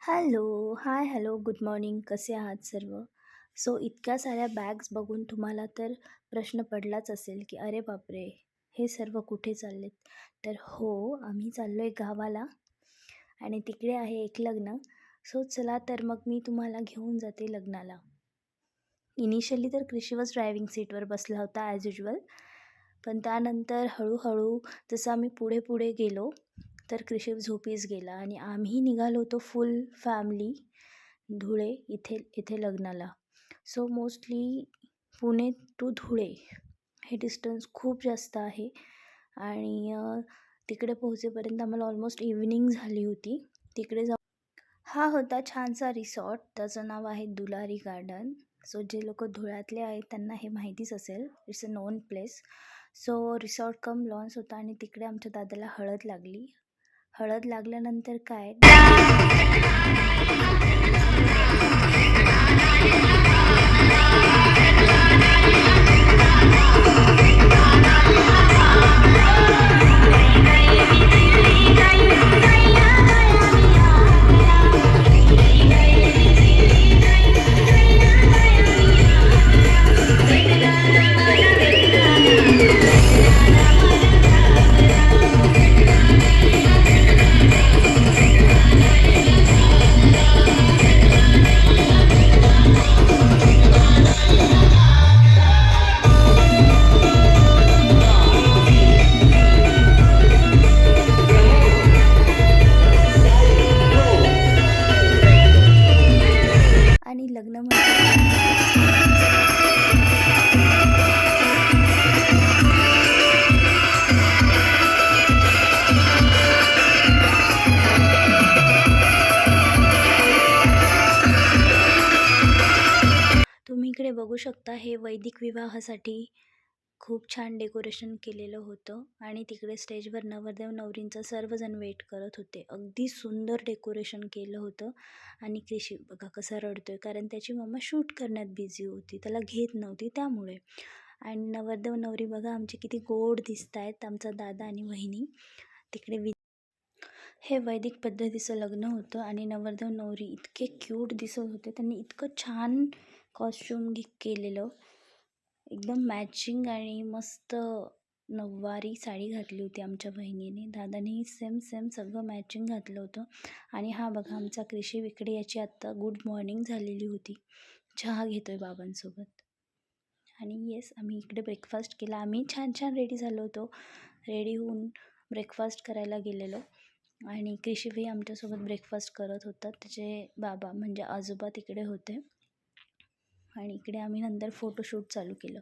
Hello, हाय, hello, good morning. कसे आहात सर्व? सो इतक्या साऱ्या बॅग्स बघून तुम्हाला तर प्रश्न पडलाच असेल, की "अरे बापरे! हे सर्व कुठे चाललेत?" तर हो, आम्ही चाललो आहे गावाला आणि तिकडे आहे एक लग्न. सो चला तर मग मी तुम्हाला घेऊन जाते लग्नाला. इनिशियली तर क्रिशिवस ड्रायव्हिंग सीटवर बसला होता ॲज युजुअल. पण त्यानंतर हळूहळू जसं आम्ही पुढे पुढे गेलो तर क्रिशिव झोपीच गेला आणि आम्ही निघालो होतो फुल फॅमिली धुळे इथे लग्नाला. So mostly Pune to Dhule हे डिस्टन्स खूप जास्त आहे आणि तिकडे पोहोचेपर्यंत आम्हाला ऑलमोस्ट इव्हनिंग झाली होती. तिकडे हा होता छानसा रिसॉर्ट. त्याचं नाव आहे दुलारी गार्डन. सो जे लोक धुळ्यातले आहेत त्यांना हे माहितीच असेल. It's a known place. So resort cum lawns होता आणि तिकडे आमच्या दादाला हळद लागली. हळद लागल्यानंतर काय आणि लग्न तुम्ही इकडे बघू शकता. हे वैदिक विवाहासाठी खूप छान डेकोरेशन केलेलं होतं आणि तिकडे स्टेजवर नवरदेव नवरींचं सर्वजण वेट करत होते. अगदी सुंदर डेकोरेशन केलं होतं आणि क्रिशी बघा कसा रडतोय, कारण त्याची मम्मा शूट करण्यात बिझी होती, त्याला घेत नव्हती त्यामुळे. आणि नवरदेव नवरी बघा आमचे किती गोड दिसत आहेत, आमचा दादा आणि वहिनी. तिकडे हे वैदिक पद्धतीचं लग्न होतं आणि नवरदेव नवरी इतके क्यूट दिसत होते. त्यांनी इतकं छान कॉस्ट्यूम केलेलं, एकदम मॅचिंग आणि मस्त नऊवारी साडी घातली होती आमच्या बहिणीने. दादानेही सेम सगळं मॅचिंग घातलं होतं. आणि हा बघा आमचा क्रिशिव इकडे, याची आत्ता गुड मॉर्निंग झालेली होती, चहा घेतोय बाबांसोबत. आणि येस, आम्ही इकडे ब्रेकफास्ट केला. आम्ही छान रेडी झालो होतो. रेडी होऊन ब्रेकफास्ट करायला गेलेलो आणि क्रिशिवही आमच्यासोबत ब्रेकफास्ट करत होता. त्याचे बाबा म्हणजे आजोबा तिकडे होते. आणि इकडे आम्ही नंतर फोटोशूट चालू केलं.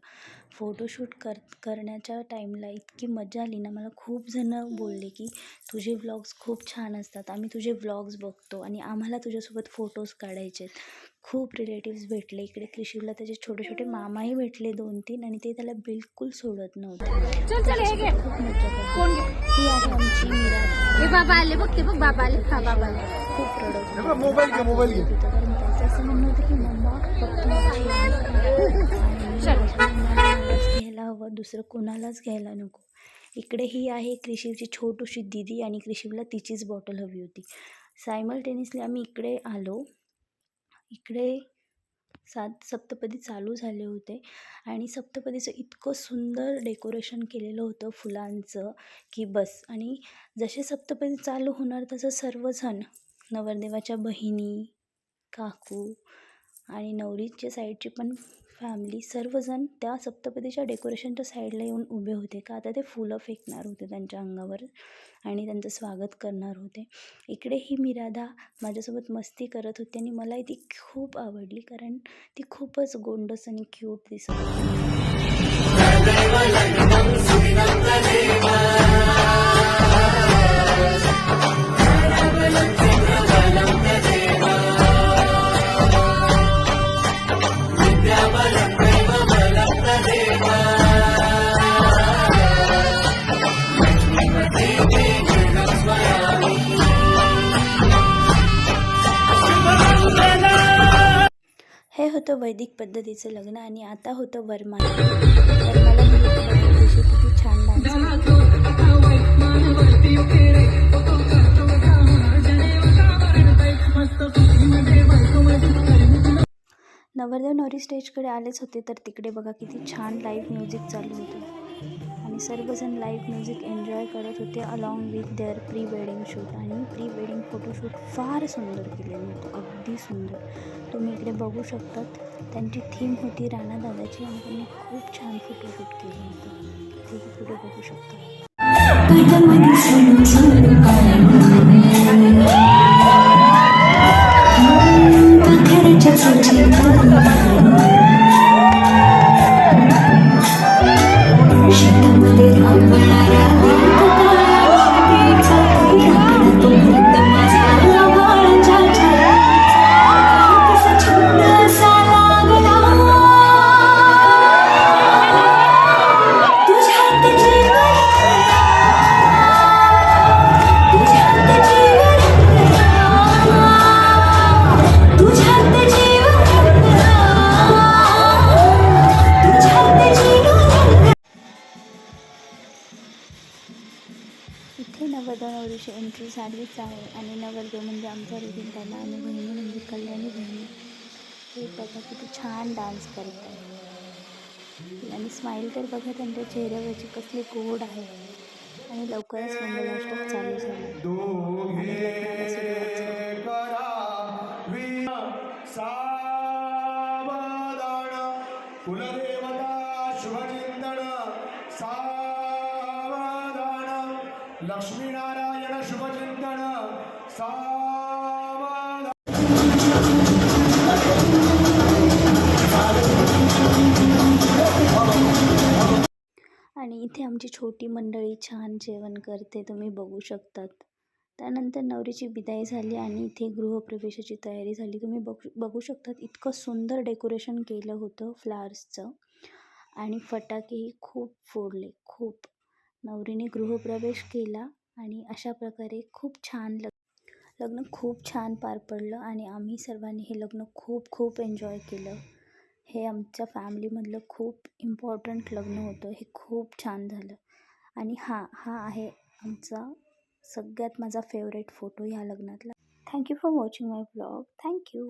फोटोशूट करण्याच्या टाईमला इतकी मजा आली ना. मला खूप जणं बोलले की तुझे व्लॉग्स खूप छान असतात, आम्ही तुझे व्लॉग्स बघतो आणि आम्हाला तुझ्यासोबत फोटोज काढायचे आहेत. खूप रिलेटिव्स भेटले इकडे. क्रिशिवला त्याचे छोटे मामाही भेटले 2-3 आणि ते त्याला बिलकुल सोडत नव्हते. खूप मजा करतो. ही आहे आमची मीरा. बाबा आले बघ, ते बघ बाबा आले. हा बाबा आले. खूप रडत मोबाईल कारण त्याचं असं म्हणणं होतं की मम्मा फक्त घ्यायला हवं, दुसरं कोणालाच घ्यायला नको. इकडे ही आहे क्रिशिवची छोटीशी दिदी आणि क्रिशिवला तिचीच बॉटल हवी होती. सायमल्टेनियसली आम्ही इकडे आलो. इकडे सप्तपदी चालू झाले होते आणि सप्तपदीचं इतकं सुंदर डेकोरेशन केलेलं होतं फुलांचं की बस. आणि जसे सप्तपदी चालू होणार तसं सर्वजण, नवरदेवाच्या बहिणी, काकू आणि नवरीच्या साईडची पण फॅमिली, सर्वजण त्या सप्तपदीच्या डेकोरेशनच्या साईडला येऊन उभे होते. का आता ते फुलं फेकणार होते त्यांच्या अंगावर आणि त्यांचं स्वागत करणार होते. इकडे ही मीराधा माझ्यासोबत मस्ती करत होती आणि मलाही ती खूप आवडली, कारण ती खूपच गोंडस आणि क्यूट दिसत होती. हे होतं वैदिक पद्धतीचं लग्न आणि आता होतं वरमाला. किती छान डान्स. मस्त नवरदेव नवरी स्टेजकडे आलेच होते, तर तिकडे बघा किती छान लाईव्ह म्युझिक चालू होतं आणि सर्वजण लाईव्ह म्युझिक एन्जॉय करत होते along with their pre wedding shoot. आणि प्री वेडिंग फोटोशूट फार सुंदर केलेलं होतं, अगदी सुंदर. तुम्ही इकडे बघू शकतात, त्यांची थीम होती राणा दादाची आणि त्यांनी खूप छान फोटोशूट केलं होतं. ते पुढे बघू शकता. इथे नवरदेव नवरीची एंट्री झालीच आहे आणि नवरदेव म्हणजे आमचा रिबीन दादा आणि बहिणी म्हणजे कल्याणी बहिणी. हे बघा किती छान डान्स करत आहे आणि स्माईल तर बघा त्यांच्या चेहऱ्यावरची कसली गोड आहे. आणि लवकरच मंगलाष्टक चालू झाली आणि लग्नाला सुरुवात झाली. कुलदेवता शुभचिंतन सावधान, लक्ष्मीनारायण शुभचिंतन सावधान. आणि इथे आमची छोटी मंडळी छान जेवण करते, तुम्ही बघू शकतात. त्यानंतर नवरीची विदाई झाली आणि इथे गृहप्रवेशाची तयारी झाली. तुम्ही बघू शकतात, इतकं सुंदर डेकोरेशन केलं होतं फ्लावर्सचं आणि फटाकेही खूप फोडले, खूप. नवरीने गृहप्रवेश केला आणि अशा प्रकारे खूप छान लग्न खूप छान पार पडलं आणि आम्ही सर्वांनी हे लग्न खूप खूप एन्जॉय केलं. हे आमच्या फॅमिलीमधलं खूप इम्पॉर्टंट लग्न होतं. हे खूप छान झालं आणि हा आहे आमचा सगळ्यात माझा फेवरेट फोटो ह्या लग्नातला. Thank you for watching my blog. Thank you.